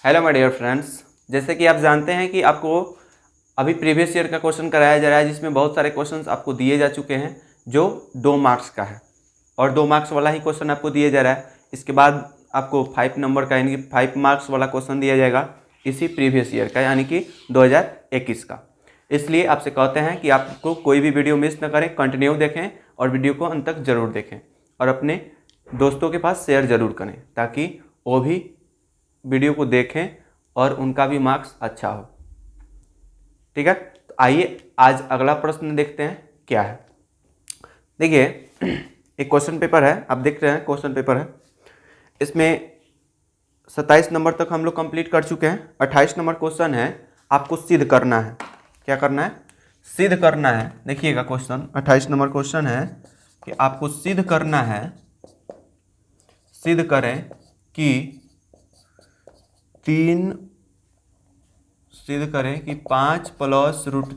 Hello my dear friends, जैसे कि आप जानते हैं कि आपको अभी प्रीवियस ईयर का क्वेश्चन कराया जा रहा है, जिसमें बहुत सारे क्वेश्चंस आपको दिए जा चुके हैं जो 2 मार्क्स का है और 2 मार्क्स वाला ही क्वेश्चन आपको दिया जा रहा है। इसके बाद आपको 5 नंबर का यानी कि 5 मार्क्स वाला क्वेश्चन दिया जाएगा इसी प्रीवियस ईयर का यानी कि 2021 का। इसलिए आपसे कहते हैं कि आपको कोई भी वीडियो मिस न करें, कंटिन्यू देखें और वीडियो को अंत तक ज़रूर देखें और अपने दोस्तों के पास शेयर ज़रूर करें ताकि वो भी वीडियो को देखें और उनका भी मार्क्स अच्छा हो। ठीक है, तो आइए आज अगला प्रश्न देखते हैं क्या है। देखिए, एक क्वेश्चन पेपर है, आप देख रहे हैं क्वेश्चन पेपर है। इसमें 27 नंबर तक हम लोग कंप्लीट कर चुके हैं। 28 नंबर क्वेश्चन है, आपको सिद्ध करना है। क्या करना है? सिद्ध करना है। देखिएगा क्वेश्चन 28 नंबर क्वेश्चन है कि आपको सिद्ध करना है, सिद्ध करें कि 5 प्लस रूट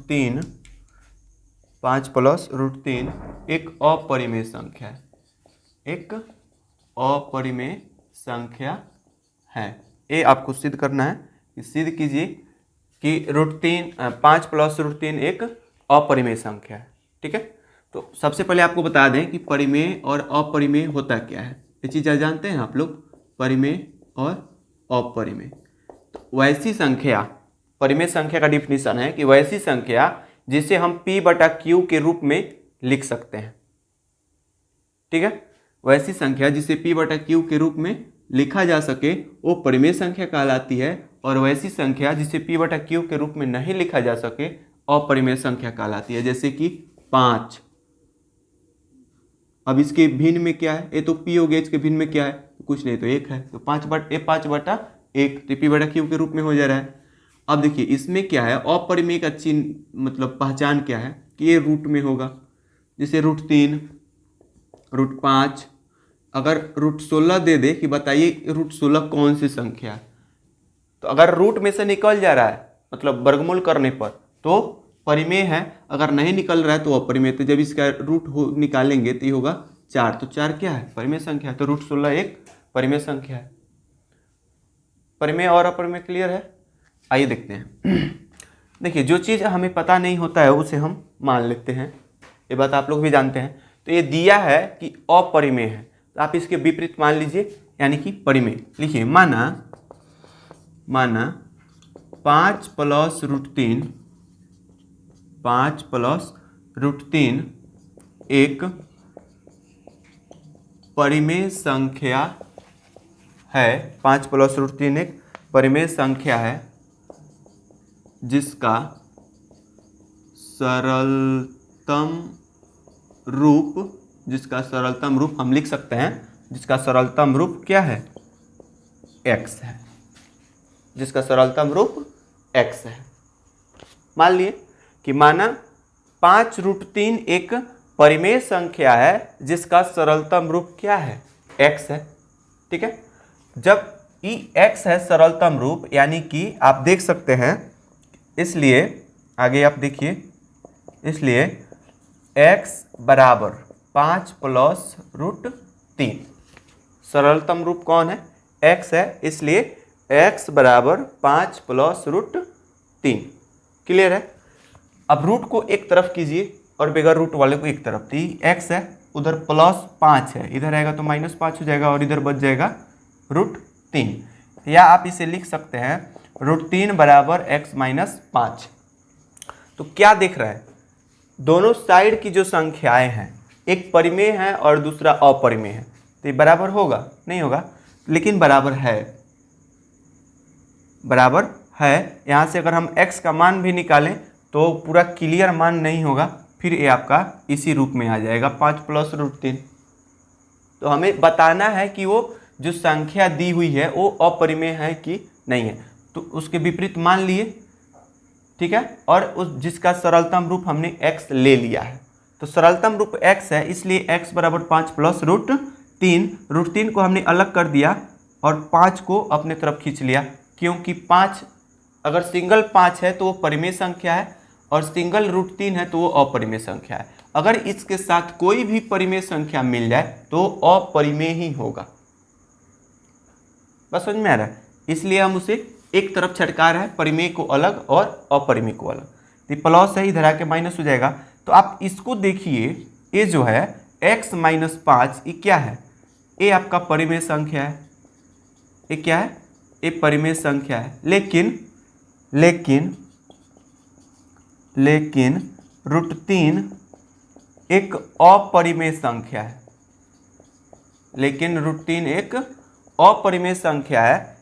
तीन एक अपरिमेय संख्या है, एक अपरिमेय संख्या है। ये आपको सिद्ध करना है कि सिद्ध कीजिए कि 5 प्लस रूट तीन एक अपरिमेय संख्या है। ठीक है, तो सबसे पहले आपको बता दें कि परिमेय और अपरिमेय होता क्या है। ये चीज़ जानते हैं आप लोग, परिमेय और अपरिमेय। वैसी संख्या, परिमेय संख्या का डिफिनीशन है कि वैसी संख्या जिसे हम p/q के रूप में लिख सकते हैं। ठीक है, वैसी संख्या जिसे p/q के रूप में लिखा जा सके वो परिमेय संख्या कहलाती है, और वैसी संख्या जिसे p/q के रूप में नहीं लिखा जा सके अपरिमेय संख्या कहलाती है। जैसे कि 5। अब इसके भिन्न में क्या है? ये तो p हो गया, इसके भिन्न में क्या है? तो कुछ नहीं, तो 1 है, तो 5/1 तो p/q के रूप में हो जा रहा है। अब देखिए इसमें क्या है, अपरिमेय का चिन्ह मतलब पहचान क्या है कि ये रूट में होगा। जैसे रूट 3, रूट 5, अगर रूट 16 दे दे कि बताइए रूट 16 कौन सी संख्या है, तो अगर रूट में से निकल जा रहा है मतलब वर्गमूल करने पर तो परिमेय है, अगर नहीं निकल रहा है तो अपरिमेय। तो जब इसका रूट निकालेंगे तो ये होगा 4, तो 4 क्या है? परिमेय संख्या है। तो रूट 16 एक परिमेय संख्या है। परिमेय और अपरिमेय क्लियर है? आइए देखते हैं। देखिए, जो चीज़ हमें पता नहीं होता है उसे हम मान लेते हैं, ये बात आप लोग भी जानते हैं। तो ये दिया है कि अपरिमेय है, तो आप इसके विपरीत मान लीजिए यानी कि परिमेय। लिखिए, माना 5 प्लस रूट तीन एक परिमेय संख्या है। 5 प्लस रूट तीन एक परिमेय संख्या है जिसका सरलतम रूप हम लिख सकते हैं, जिसका सरलतम रूप क्या है? x है, जिसका सरलतम रूप x है। मान लिए कि माना 5 रूट तीन एक परिमेय संख्या है जिसका सरलतम रूप क्या है? x है। ठीक है, जब x है सरलतम रूप यानी कि आप देख सकते हैं, इसलिए आगे आप देखिए, इसलिए x बराबर 5 प्लस रूट तीन, सरलतम रूप कौन है? x है, इसलिए x बराबर 5 प्लस रूट तीन। क्लियर है? अब रूट को एक तरफ कीजिए और बगैर रूट वाले को एक तरफ। तो x है, उधर प्लस 5 है, इधर आएगा तो -5 हो जाएगा और इधर बच जाएगा रूट तीन। या आप इसे लिख सकते हैं रूट तीन बराबर x माइनस 5। तो क्या देख रहा है? दोनों साइड की जो संख्याएं हैं, एक परिमेय है और दूसरा अपरिमेय है, तो ये बराबर होगा? नहीं होगा, लेकिन बराबर है, बराबर है। यहाँ से अगर हम x का मान भी निकालें तो पूरा क्लियर मान नहीं होगा, फिर ये आपका इसी रूप में आ जाएगा 5 प्लस रूट तीन। तो हमें बताना है कि वो जो संख्या दी हुई है वो अपरिमेय है कि नहीं है, तो उसके विपरीत मान लिए। ठीक है, और उस जिसका सरलतम रूप हमने x ले लिया है, तो सरलतम रूप x है, इसलिए x बराबर 5 प्लस रूट तीन को हमने अलग कर दिया और 5 को अपने तरफ खींच लिया, क्योंकि 5 अगर सिंगल 5 है तो वो परिमेय संख्या है और सिंगल रूट तीन है तो वो अपरिमेय संख्या है। अगर इसके साथ कोई भी परिमेय संख्या मिल जाए तो अपरिमेय ही होगा। बस समझ में आ रहा है? इसलिए हम उसे एक तरफ छटका रहे हैं, परिमेय को अलग और अपरिमेय को अलग। तो प्लस है, इधर आके माइनस हो जाएगा। तो आप इसको देखिए, ये जो है x माइनस 5 ये क्या है? ये आपका परिमेय संख्या है। ये क्या है? ये परिमेय संख्या है। लेकिन √3 एक अपरिमेय संख्या है। लेकिन √3 एक अपरिमेय संख्या है।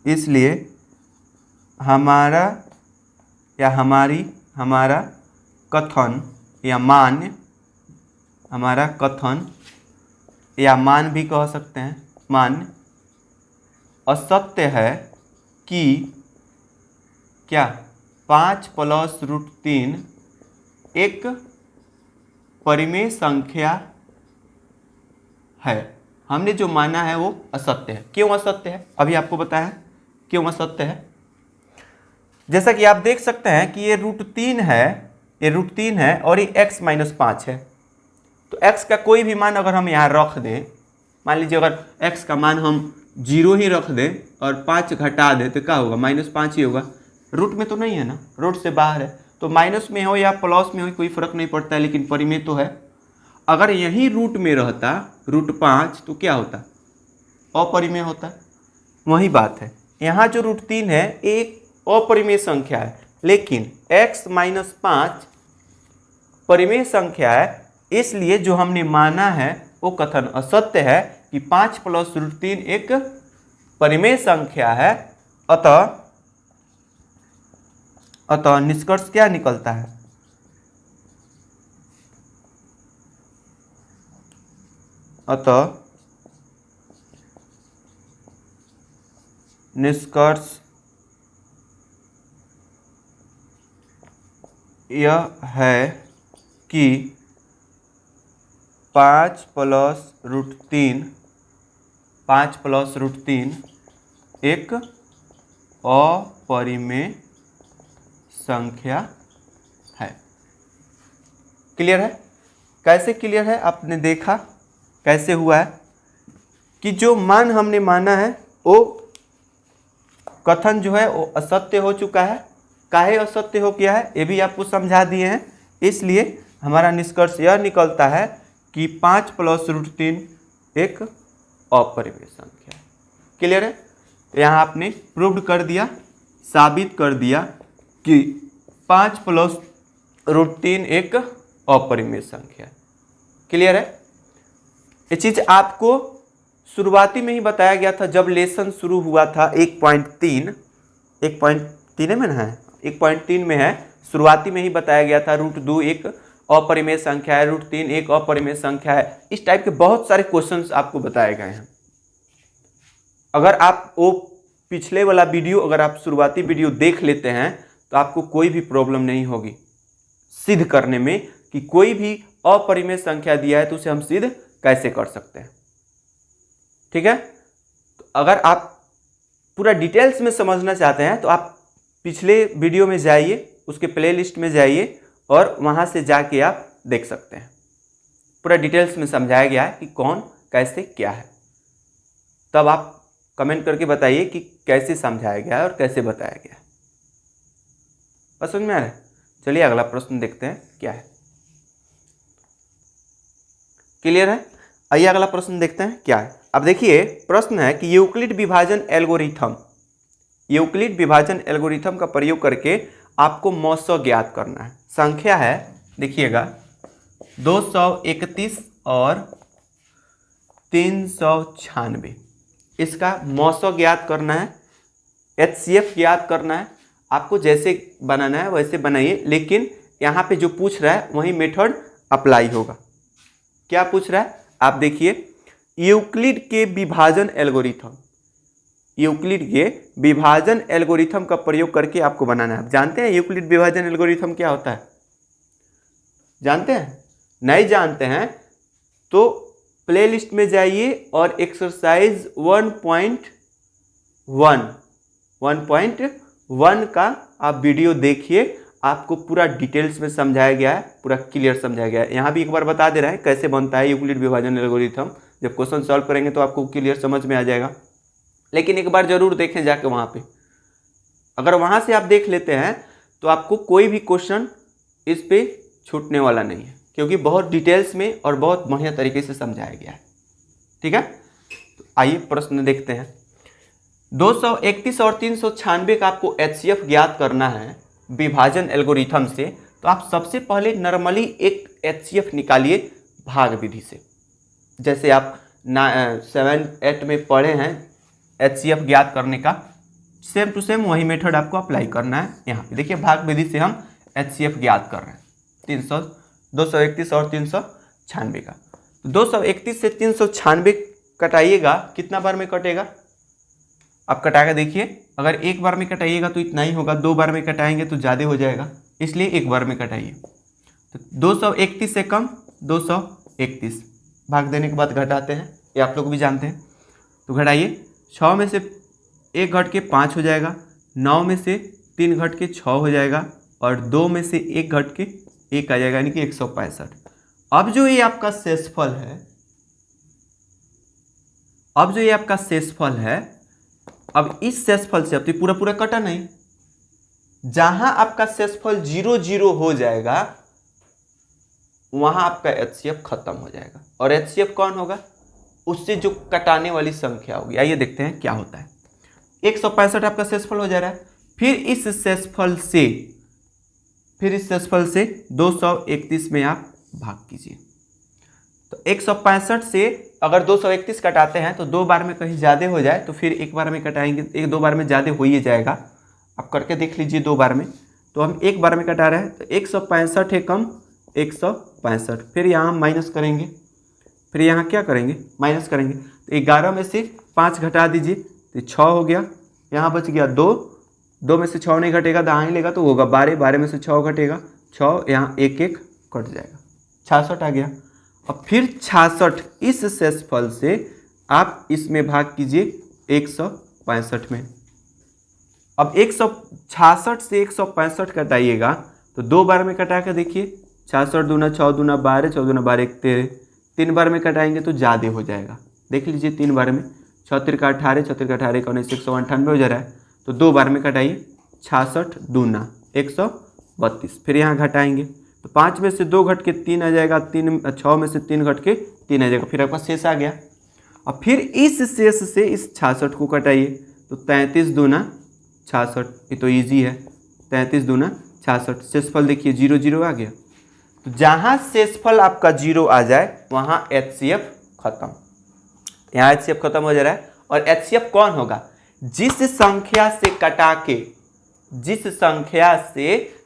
इसलिए हमारा या हमारी हमारा कथन या मान, हमारा कथन या मान भी कह सकते हैं, मान असत्य है कि क्या 5 प्लस √3 एक परिमेय संख्या है। हमने जो माना है वो असत्य है। क्यों असत्य है? अभी आपको बताया क्यों असत्य है। जैसा कि आप देख सकते हैं कि ये √3 है, ये √3 है और ये x माइनस 5 है। तो x का कोई भी मान अगर हम यहाँ रख दें, मान लीजिए अगर x का मान हम 0 ही रख दें और 5 घटा दें तो क्या होगा? -5 ही होगा। रूट में तो नहीं है ना, रूट से बाहर है, तो माइनस में हो या प्लस में हो कोई फर्क नहीं पड़ता है, लेकिन परिमेय तो है। अगर यही रूट में रहता √5 तो क्या होता? अपरिमेय होता। वही बात है, यहाँ जो √3 है एक अपरिमेय संख्या है, लेकिन x माइनस 5 परिमेय संख्या है। इसलिए जो हमने माना है वो कथन असत्य है कि 5 प्लस √3 एक परिमेय संख्या है। अतः निष्कर्ष क्या निकलता है? अतः निष्कर्ष यह है कि 5 प्लस √3 एक अपरिमेय संख्या है। क्लियर है? कैसे क्लियर है? आपने देखा कैसे हुआ है कि जो मान हमने माना है वो कथन जो है वो असत्य हो चुका है। काहे असत्य हो गया है ये भी आपको समझा दिए हैं। इसलिए हमारा निष्कर्ष यह निकलता है कि 5 प्लस √3 एक अपरिमेय संख्या है। क्लियर है? यहाँ आपने प्रूव्ड कर दिया, साबित कर दिया कि 5 प्लस √3 एक अपरिमेय संख्या है। क्लियर है? ये चीज़ आपको शुरुआती में ही बताया गया था जब लेसन शुरू हुआ था। 1.3 में है, 1.3 में है, शुरुआती में ही बताया गया था √2 एक अपरिमेय संख्या है, √3 एक अपरिमेय संख्या है। इस टाइप के बहुत सारे क्वेश्चंस आपको बताए गए हैं। अगर आप वो पिछले वाला वीडियो, अगर आप शुरुआती वीडियो देख लेते हैं तो आपको कोई भी प्रॉब्लम नहीं होगी सिद्ध करने में कि कोई भी अपरिमेय संख्या दिया है तो उसे हम सिद्ध कैसे कर सकते हैं। ठीक है? तो अगर आप पूरा डिटेल्स में समझना चाहते हैं तो आप पिछले वीडियो में जाइए, उसके प्लेलिस्ट में जाइए और वहाँ से जाके आप देख सकते हैं। पूरा डिटेल्स में समझाया गया है कि कौन कैसे क्या है। तब आप कमेंट करके बताइए कि कैसे समझाया गया है और कैसे बताया गया है। बस समझ में आ रहा है? चलिए अगला प्रश्न देखते हैं क्या है। क्लियर है? आइए अगला प्रश्न देखते हैं क्या है। अब देखिए प्रश्न है कि यूक्लिड विभाजन एल्गोरिथम का प्रयोग करके आपको मौसो ज्ञात करना है। संख्या है, देखिएगा 231 और 396। इसका मौसो ज्ञात करना है, HCF ज्ञात करना है। आपको जैसे बनाना है वैसे बनाइए, लेकिन यहाँ पे जो पूछ रहा है वही मेथड अप्लाई होगा। क्या पूछ रहा है आप देखिए, यूक्लिड के विभाजन एल्गोरिथम का प्रयोग करके आपको बनाना है। आप जानते हैं यूक्लिड विभाजन एल्गोरिथम क्या होता है? जानते हैं? नहीं जानते हैं तो प्लेलिस्ट में जाइए और एक्सरसाइज 1.1 का आप वीडियो देखिए, आपको पूरा डिटेल्स में समझाया गया है, पूरा क्लियर समझाया गया है। यहाँ भी एक बार बता दे रहा है कैसे बनता है यूक्लिड विभाजन एल्गोरिथम। जब क्वेश्चन सॉल्व करेंगे तो आपको क्लियर समझ में आ जाएगा, लेकिन एक बार जरूर देखें जाके वहाँ पे। अगर वहाँ से आप देख लेते हैं तो आपको कोई भी क्वेश्चन इस पे छूटने वाला नहीं है, क्योंकि बहुत डिटेल्स में और बहुत बढ़िया तरीके से समझाया गया है। ठीक है, तो आइए प्रश्न देखते हैं। 231 और 396 का आपको HCF ज्ञात करना है विभाजन एल्गोरिथम से। तो आप सबसे पहले नॉर्मली एक HCF निकालिए भाग विधि से। जैसे आप 7-8 में पढ़े हैं HCF ज्ञात करने का, सेम टू सेम वही मेथड आपको अप्लाई करना है। यहाँ पे देखिए भाग विधि से हम HCF ज्ञात कर रहे हैं 231 और 396 का। तो 231 से 396 कटाइएगा, कितना बार में कटेगा आप कटा के देखिए। अगर एक बार में कटाइएगा तो इतना ही होगा, 2 बार में कटाएंगे तो ज़्यादा हो जाएगा, इसलिए एक बार में कटाइए। तो 231 से कम 231, भाग देने के बाद घटाते हैं, ये आप लोग भी जानते हैं। तो घटाइए, 6 में से 1 घट के 5 हो जाएगा, 9 में से 3 घट के 6 हो जाएगा, और 2 में से 1 घट के 1 आ जाएगा, यानी कि 165। अब जो ये आपका शेषफल है, अब इस शेषफल से, अब तो पूरा पूरा कटा नहीं, जहां आपका शेषफल 0 0 हो जाएगा वहां आपका HCF खत्म हो जाएगा। और HCF कौन होगा? उससे जो कटाने वाली संख्या होगी। आइए देखते हैं क्या होता है। 165 आपका शेषफल हो जा रहा है, फिर इस शेषफल से 231 में आप भाग कीजिए। तो 165 से अगर 231 कटाते हैं तो 2 बार में कहीं ज़्यादा हो जाए तो फिर एक बार में कटाएंगे, 1-2 बार में ज़्यादा हो ही जाएगा। आप करके देख लीजिए 2 बार में, तो हम 1 बार में कटा रहे हैं। तो 165 है कम 165, फिर यहाँ हम माइनस करेंगे, फिर यहाँ क्या करेंगे माइनस करेंगे। तो 11 में से 5 घटा दीजिए तो 6 हो गया, यहाँ बच गया 2, 2 में से 6 नहीं घटेगा, दाएँ लेगा तो होगा 12, 12 में से 6 घटेगा 6, यहाँ 1 कट जाएगा, 66 आ गया। अब फिर 66 इस शेषफल से आप इसमें भाग कीजिए 165 में। अब 166 से 165 कटाइएगा तो 2 बार में कटा के देखिए, 66 दूना 6 दूना 12, 6 दूना 12 1 13, 3 बार में कटाएंगे तो ज़्यादा हो जाएगा। देख लीजिए 3 बार में 6 3 का 18, 6 3 का 18 का 19, 198 हो जा रहा है। तो 2 बार में कटाइए, 66 दूना 132, फिर यहाँ घटाएंगे तो 5 में से 2 घट के 3 आ जाएगा, 6 में से 3 घट के 3 आ जाएगा, फिर आपका शेष आ गया। और फिर इस शेष से इस 66 को कटाइए तो 33 दूना 66, ये तो इजी है, 33 दूना 66, शेषफल देखिए 0 0 आ गया। तो जहाँ शेषफल आपका 0 आ जाए वहाँ HCF खत्म, यहाँ HCF खत्म हो जा रहा है। और HCF कौन होगा? जिस संख्या से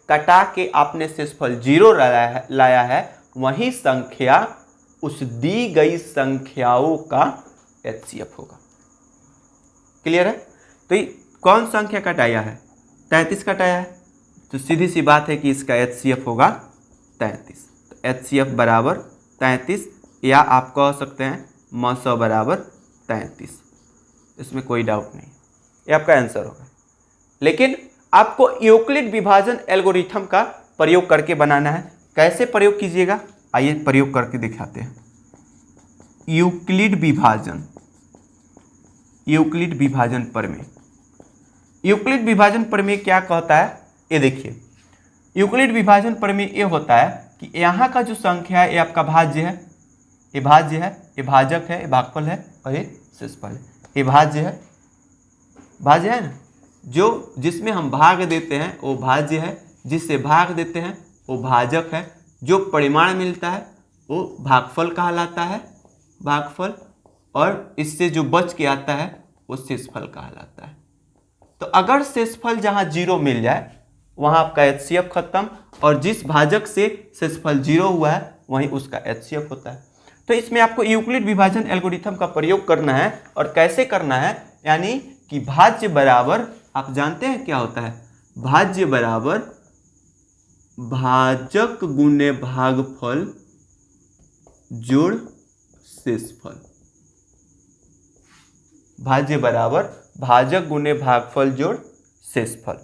कटा के आपने शेषफल 0 लाया है वही संख्या उस दी गई संख्याओं का HCF होगा। क्लियर है? तो ये कौन संख्या कटाया है? 33 कटाया है, तो सीधी सी बात है कि इसका HCF होगा 33। तो HCF बराबर 33, या आप कह सकते हैं MSO बराबर 33, इसमें कोई डाउट नहीं, ये आपका आंसर होगा। लेकिन आपको यूक्लिड विभाजन एल्गोरिथम का प्रयोग करके बनाना है। कैसे प्रयोग कीजिएगा? आइए प्रयोग करके दिखाते हैं। यूक्लिड विभाजन प्रमेय। यूक्लिड विभाजन प्रमेय क्या कहता है ये देखिए। यूक्लिड विभाजन प्रमेय ये होता है कि यहाँ का जो संख्या है ये आपका भाज्य है, ये भाज्य है, ये भाजक है, ये भागफल है, और ये शेषफल है। ये भाज्य है ना, जो जिसमें हम भाग देते हैं वो भाज्य है, जिससे भाग देते हैं वो भाजक है, जो परिमाण मिलता है वो भागफल कहलाता है, भागफल, और इससे जो बच के आता है वो शेषफल कहलाता है। तो अगर शेषफल जहाँ 0 मिल जाए वहाँ आपका HCF खत्म, और जिस भाजक से शेषफल 0 हुआ है वहीं उसका HCF होता है। तो इसमें आपको यूक्लिड विभाजन एल्गोरिथम का प्रयोग करना है। और कैसे करना है? यानी कि भाज्य बराबर, आप जानते हैं क्या होता है? भाज्य बराबर भाजक गुने भागफल जोड़ शेषफल। भाज्य बराबर भाजक गुने भागफल जोड़ शेषफल।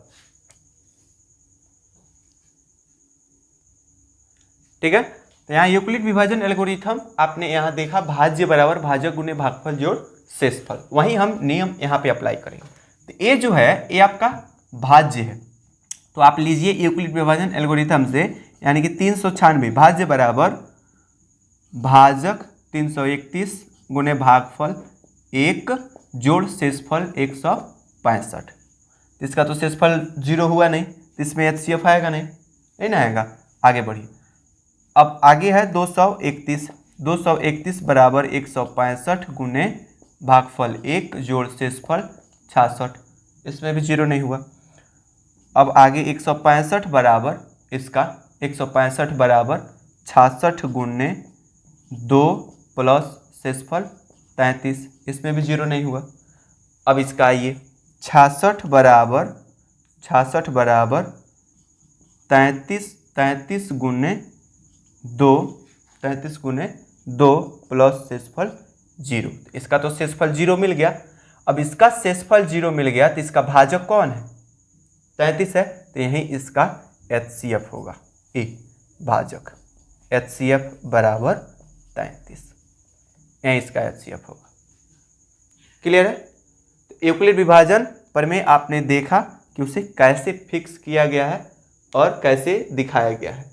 ठीक है। तो यहाँ यूक्लिड विभाजन एल्गोरिथम आपने यहाँ देखा, भाज्य बराबर भाजक गुने भागफल जोड़ शेषफल, वहीं हम नियम यहाँ पे अप्लाई करेंगे। तो ये जो है ये आपका भाज्य है, तो आप लीजिए यूक्लिड विभाजन एल्गोरिथम से, यानी कि 396 भाज्य बराबर भाजक 331 गुने भागफल 1 जोड़ शेषफल 165। इसका तो शेषफल 0 हुआ नहीं, तो इसमें HCF आएगा नहीं ना आएगा। आगे बढ़िए, अब आगे है 231 बराबर 165 गुने भागफल 1 जोड़ शेषफल 66, इसमें भी 0 नहीं हुआ। अब आगे 165 बराबर इसका 165 बराबर 66 गुने 2 प्लस शेषफल 33, इसमें भी 0 नहीं हुआ। अब इसका आइए 66 बराबर 33 गुने 2 प्लस शेषफल 0, इसका तो शेषफल 0 मिल गया। अब इसका शेषफल 0 मिल गया तो इसका भाजक कौन है, 33 है, तो यही इसका HCF होगा, ए भाजक HCF बराबर 33, यही इसका HCF होगा। क्लियर है। तो यूक्लिड विभाजन पर में आपने देखा कि उसे कैसे फिक्स किया गया है और कैसे दिखाया गया है,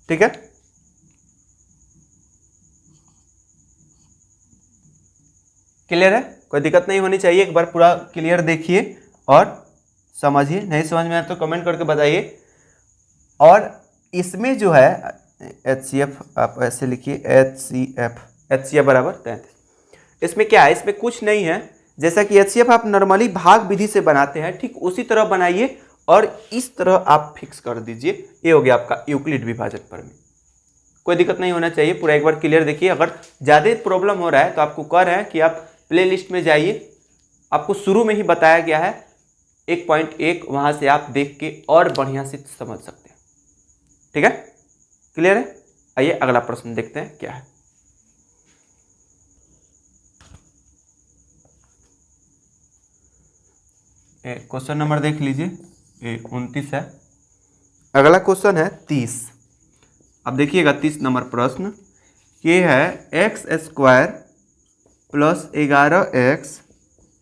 ठीक है। क्लियर है, कोई दिक्कत नहीं होनी चाहिए, एक बार पूरा क्लियर देखिए और समझिए, नहीं समझ में आए तो कमेंट करके बताइए। और इसमें जो है HCF आप ऐसे लिखिए, HCF बराबर 33। इसमें क्या है, इसमें कुछ नहीं है, जैसा कि HCF आप नॉर्मली भाग विधि से बनाते हैं, ठीक उसी तरह बनाइए और इस तरह आप फिक्स कर दीजिए। ये हो गया आपका यूक्लिड विभाजन पर में, कोई दिक्कत नहीं होना चाहिए, पूरा एक बार क्लियर देखिए। अगर ज़्यादा प्रॉब्लम हो रहा है तो आपको कह रहे हैं कि आप प्ले लिस्ट में जाइए, आपको शुरू में ही बताया गया है 1.1, वहाँ से आप देख के और बढ़िया से समझ सकते हैं, ठीक है। क्लियर है। आइए अगला प्रश्न देखते हैं क्या है। क्वेश्चन नंबर देख लीजिए, 29 है। अगला क्वेश्चन है 30। अब देखिएगा 30 नंबर प्रश्न, ये है x² plus 11x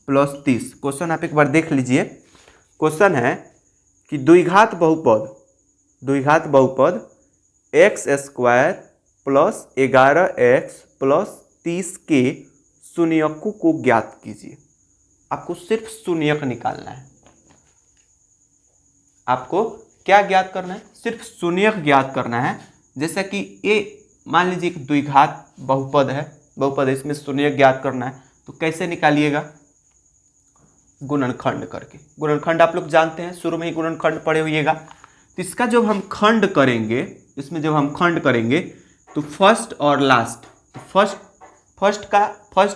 plus 30। Question आप एक बार देख लीजिए। क्वेश्चन है कि द्विघात बहुपद x² प्लस 11x प्लस 30 के शून्यकों को ज्ञात कीजिए। आपको सिर्फ शून्यक निकालना है। आपको क्या ज्ञात करना है, सिर्फ शून्यक ज्ञात करना है। जैसा कि ये मान लीजिए एक द्विघात बहुपद है, इसमें शून्यक ज्ञात करना है, तो कैसे निकालिएगा, गुणनखंड करके। गुणनखंड आप लोग जानते हैं, शुरू में ही गुणनखंड पढ़े होइएगा। तो इसका जब हम खंड करेंगे, इसमें जब हम खंड करेंगे तो फर्स्ट और लास्ट, फर्स्ट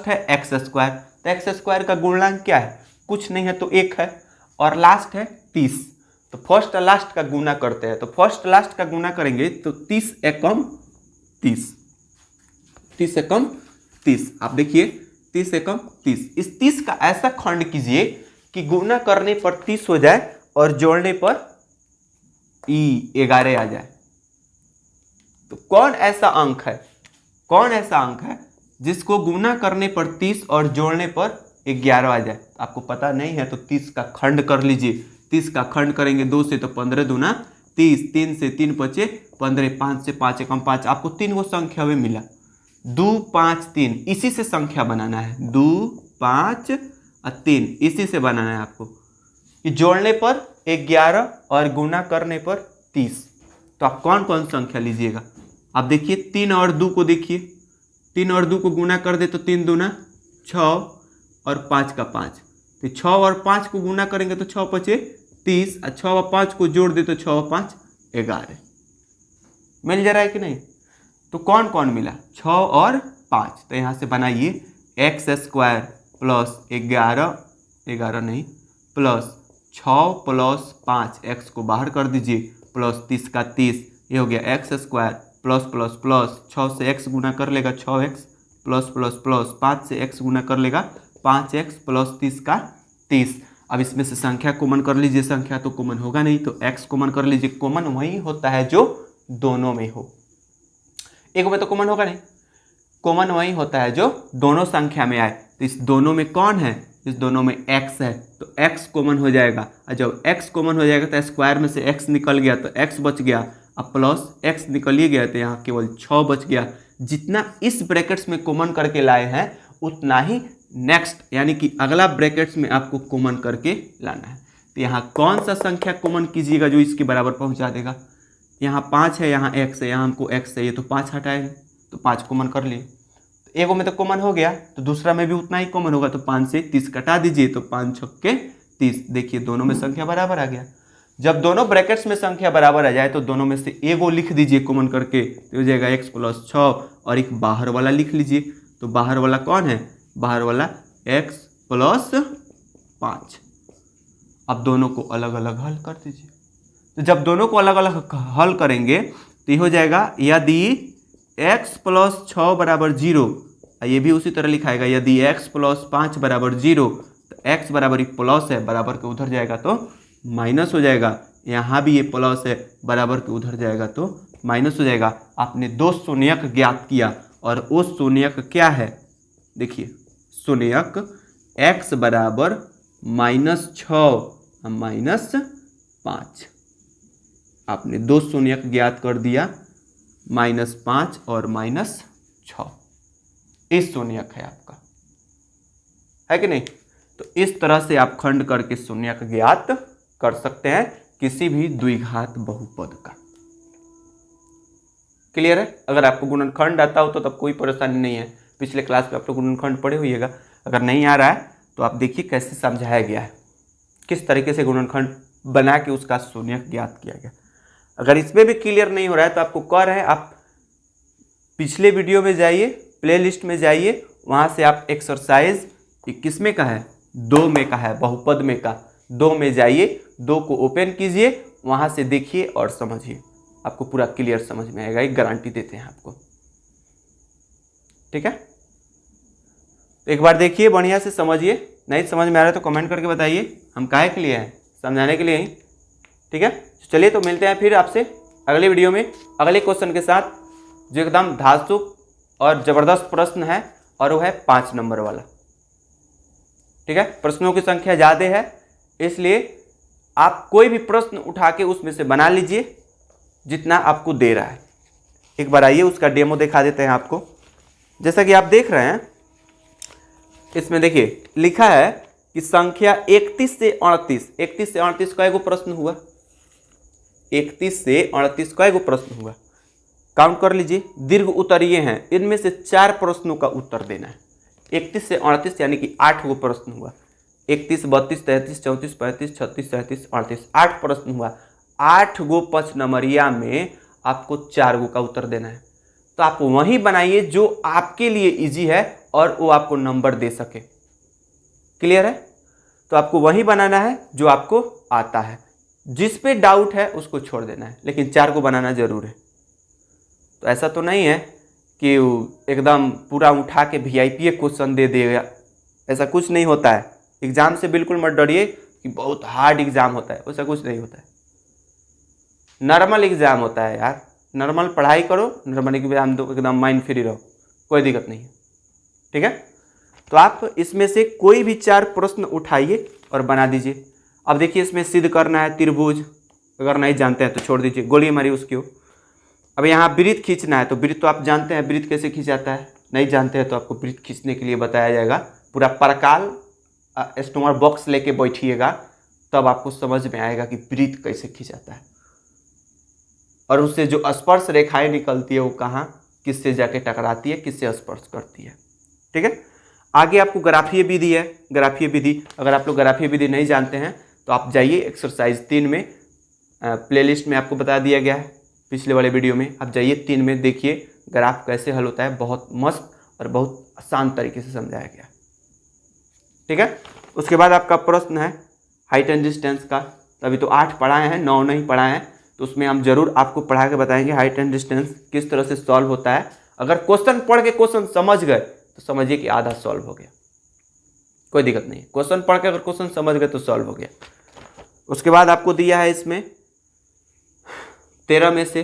है x², तो x² का गुणनखंड क्या है, कुछ नहीं है तो 1 है, और लास्ट है 30, तो फर्स्ट और लास्ट का गुना करते हैं। तो फर्स्ट लास्ट का गुना करेंगे तो 30 एकम 30। आप देखिए 30 एकम 30, इस 30 का ऐसा खंड कीजिए कि गुना करने पर 30 हो जाए और जोड़ने पर 11 आ जाए। तो कौन ऐसा अंक है जिसको गुना करने पर 30 और जोड़ने पर 11 आ जाए। आपको पता नहीं है तो 30 का खंड कर लीजिए। 30 का खंड करेंगे 2 से तो 15 दूना 30, 3 से 3 बचे 15, 5 से 5 एकम 5। आपको 3 गो संख्या में मिला, 2 5 3, इसी से संख्या बनाना है, 2 5 और 3, इसी से बनाना है आपको। कि जोड़ने पर 11 और गुना करने पर 30। तो आप कौन कौन संख्या लीजिएगा, आप देखिए 3 और 2 को देखिए, 3 और 2 को गुना कर दे तो 3 दूना 6 और 5 का 5, तो 6 और 5 को गुना करेंगे तो 6 बचे 30, और 6 और 5 को जोड़ दे तो 6 और 5 11। मिल जा रहा है कि नहीं। तो कौन कौन मिला, 6 और 5। तो यहाँ से बनाइए x² प्लस 11 नहीं प्लस 6 प्लस 5, x को बाहर कर दीजिए, प्लस 30 का 30, ये हो गया x² प्लस प्लस प्लस 6 से x गुना कर लेगा 6x प्लस प्लस प्लस 5 से x गुना कर लेगा 5x प्लस 30 का 30। अब इसमें से संख्या कॉमन कर लीजिए, संख्या तो कॉमन होगा नहीं तो x कॉमन कर लीजिए। कॉमन वही होता है जो दोनों में हो। एक में तो कॉमन होगा नहीं, कॉमन वही होता है जो दोनों संख्या में आए। तो इस दोनों में कौन है, इस दोनों में x है, तो x कॉमन हो जाएगा। और जब x कॉमन हो जाएगा तो स्क्वायर में से x निकल गया तो x बच गया, अब प्लस x निकल ही गया तो यहाँ केवल 6 बच गया। जितना इस ब्रैकेट्स में कॉमन करके लाए हैं उतना ही नेक्स्ट यानी कि अगला ब्रैकेट्स में आपको कॉमन करके लाना है। तो यहाँ कौन सा संख्या कॉमन कीजिएगा जो इसके बराबर पहुँचा देगा। यहाँ 5 है, यहाँ x है, यहाँ हमको x चाहिए तो 5 हटाएंगे तो 5 कॉमन कर लिए। तो एगो में तो कॉमन हो गया तो दूसरा में भी उतना ही कॉमन होगा, तो 5 से 30 कटा दीजिए तो 5 छक्के 30। देखिए दोनों में संख्या बराबर आ गया। जब दोनों ब्रैकेट्स में संख्या बराबर आ जाए तो दोनों में से एगो लिख दीजिए कॉमन करके, तो हो जाएगा x + 6 और एक बाहर वाला लिख लीजिए। तो बाहर वाला कौन है, बाहर वाला x + 5। अब दोनों को अलग अलग हल कर दीजिए। तो जब दोनों को अलग अलग हल करेंगे तो ये हो जाएगा यदि x + 6 = 0, ये भी उसी तरह लिखाएगा यदि x + 5 = 0, तो x बराबर एक प्लस है, बराबर के उधर जाएगा तो माइनस हो जाएगा। यहाँ भी ये प्लस है, बराबर के उधर जाएगा तो माइनस हो जाएगा। आपने दो शून्यक ज्ञात किया और वो शून्यक क्या है, देखिए शून्यक x बराबर -6 -5। आपने दो शून्यक ज्ञात कर दिया, -5 और -6। इस शून्यक है आपका, है कि नहीं। तो इस तरह से आप खंड करके शून्यक ज्ञात कर सकते हैं किसी भी द्विघात बहुपद का। क्लियर है। अगर आपको गुणनखंड आता हो तो तब कोई परेशानी नहीं है, पिछले क्लास में आप लोग गुणनखंड पढ़े होइएगा। अगर नहीं आ रहा है तो आप देखिए कैसे समझाया गया है, किस तरीके से गुणनखंड बना के उसका शून्यक ज्ञात किया गया। अगर इसमें भी क्लियर नहीं हो रहा है तो आपको कह रहे हैं आप पिछले वीडियो में जाइए, प्लेलिस्ट में जाइए, वहाँ से आप एक्सरसाइज किस में का है, 2 में का है, बहुपद में का 2 में जाइए, 2 को ओपन कीजिए, वहाँ से देखिए और समझिए, आपको पूरा क्लियर समझ में आएगा। एक गारंटी देते हैं आपको, ठीक है। तो एक बार देखिए, बढ़िया से समझिए, नहीं समझ में आ रहा है तो कमेंट करके बताइए। हम काहे के लिए हैं, समझाने के लिए ही, ठीक है। चलिए तो मिलते हैं फिर आपसे अगले वीडियो में अगले क्वेश्चन के साथ, जो एकदम धांसू और ज़बरदस्त प्रश्न है, और वो है 5 नंबर वाला, ठीक है। प्रश्नों की संख्या ज़्यादा है, इसलिए आप कोई भी प्रश्न उठा के उसमें से बना लीजिए जितना आपको दे रहा है। एक बार आइए उसका डेमो दिखा देते हैं आपको। जैसा कि आप देख रहे हैं, इसमें देखिए लिखा है कि संख्या 31 से 38, 31 से 38 का एगो प्रश्न हुआ, 31 से 38 का एगो प्रश्न हुआ, काउंट कर लीजिए। दीर्घ उत्तर ये हैं, इनमें से 4 प्रश्नों का उत्तर देना है। 31 से 38 यानी कि 8 गो प्रश्न हुआ, 31, 32, 33, 34, 35, 36, 37, 38, 8 प्रश्न हुआ। 8 गो 5 नंबरिया में आपको 4 गो का उत्तर देना है। तो आप वही बनाइए जो आपके लिए इजी है और वो आपको नंबर दे सके। क्लियर है। तो आपको वही बनाना है जो आपको आता है, जिस पे डाउट है उसको छोड़ देना है, लेकिन 4 को बनाना जरूर है। तो ऐसा तो नहीं है कि एकदम पूरा उठा के VIP क्वेश्चन दे देगा, ऐसा कुछ नहीं होता है। एग्जाम से बिल्कुल मत डरिए कि बहुत हार्ड एग्जाम होता है, ऐसा कुछ नहीं होता है। नॉर्मल एग्जाम होता है यार, नॉर्मल पढ़ाई करो, नॉर्मल एग्जाम दो, एकदम माइंड फ्री रहो, कोई दिक्कत नहीं है, ठीक है। तो आप इसमें से कोई भी 4 प्रश्न उठाइए और बना दीजिए। अब देखिए इसमें सिद्ध करना है त्रिभुज, अगर नहीं जानते हैं तो छोड़ दीजिए, गोली मारी उसकी। अब यहाँ वृत्त खींचना है, तो वृत्त तो आप जानते हैं वृत्त कैसे खींचाता है, नहीं जानते हैं तो आपको वृत्त खींचने के लिए बताया जाएगा। पूरा प्रकाल स्टोमर बॉक्स लेके बैठिएगा, तब आपको समझ में आएगा कि वृत्त कैसे खींचाता है, और उससे जो स्पर्श रेखाएं निकलती है वो कहाँ किससे जाके टकराती है, किससे स्पर्श करती है, ठीक है। आगे आपको ग्राफीय विधि है, ग्राफीय विधि, अगर आप लोग ग्राफीय विधि नहीं जानते हैं तो आप जाइए एक्सरसाइज 3 में, प्लेलिस्ट में आपको बता दिया गया है पिछले वाले वीडियो में, आप जाइए 3 में देखिए ग्राफ कैसे हल होता है, बहुत मस्त और बहुत आसान तरीके से समझाया गया, ठीक है। उसके बाद आपका प्रश्न है हाइट एंड डिस्टेंस का। तो अभी तो 8 पढ़ाए हैं, 9 नहीं पढ़ाए हैं, तो उसमें हम जरूर आपको पढ़ा के बताएंगे हाइट एंड डिस्टेंस किस तरह से सॉल्व होता है। अगर क्वेश्चन पढ़ के क्वेश्चन समझ गए तो समझिए कि आधा सॉल्व हो गया, कोई दिक्कत नहीं है। क्वेश्चन पढ़ के अगर क्वेश्चन समझ गए तो सॉल्व हो गया। उसके बाद आपको दिया है इसमें 13 में से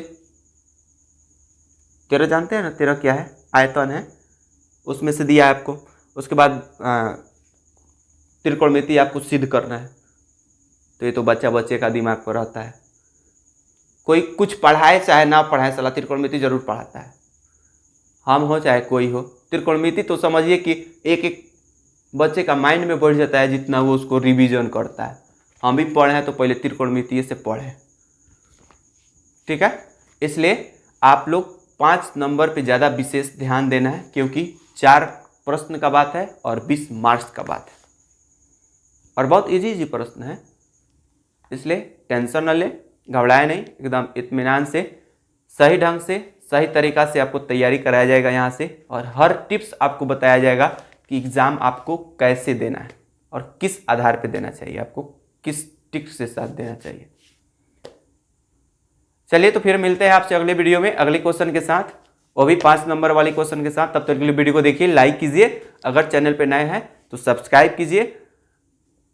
13 जानते हैं ना, 13 क्या है, आयतन है, उसमें से दिया है आपको। उसके बाद त्रिकोणमिति आपको सिद्ध करना है, तो ये तो बच्चे का दिमाग पर रहता है। कोई कुछ पढ़ाए चाहे ना पढ़ाए, साला त्रिकोणमिति जरूर पढ़ाता है, हम हो चाहे कोई हो। त्रिकोणमिति तो समझिए कि एक एक बच्चे का माइंड में बढ़ जाता है जितना वो उसको रिवीजन करता है। हम भी पढ़े हैं तो पहले त्रिकोणमिति से पढ़े, ठीक है। इसलिए आप लोग 5 नंबर पे ज़्यादा विशेष ध्यान देना है, क्योंकि 4 प्रश्न का बात है और 20 मार्क्स का बात है, और बहुत इजी प्रश्न है। इसलिए टेंशन न ले, घबराए नहीं, एकदम इत्मीनान से सही ढंग से सही तरीका से आपको तैयारी कराया जाएगा यहाँ से, और हर टिप्स आपको बताया जाएगा कि एग्ज़ाम आपको कैसे देना है और किस आधार पे देना चाहिए, आपको किस टिप्स के साथ देना चाहिए। चलिए तो फिर मिलते हैं आपसे अगले वीडियो में अगले क्वेश्चन के साथ, वो भी 5 नंबर वाले क्वेश्चन के साथ। तब तक के लिए वीडियो को देखिए, लाइक कीजिए, अगर चैनल पे नए हैं तो सब्सक्राइब कीजिए,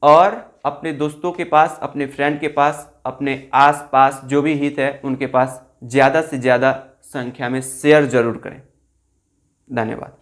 और अपने दोस्तों के पास, अपने फ्रेंड के पास, अपने आसपास जो भी हित है उनके पास ज़्यादा से ज़्यादा संख्या में शेयर जरूर करें। धन्यवाद।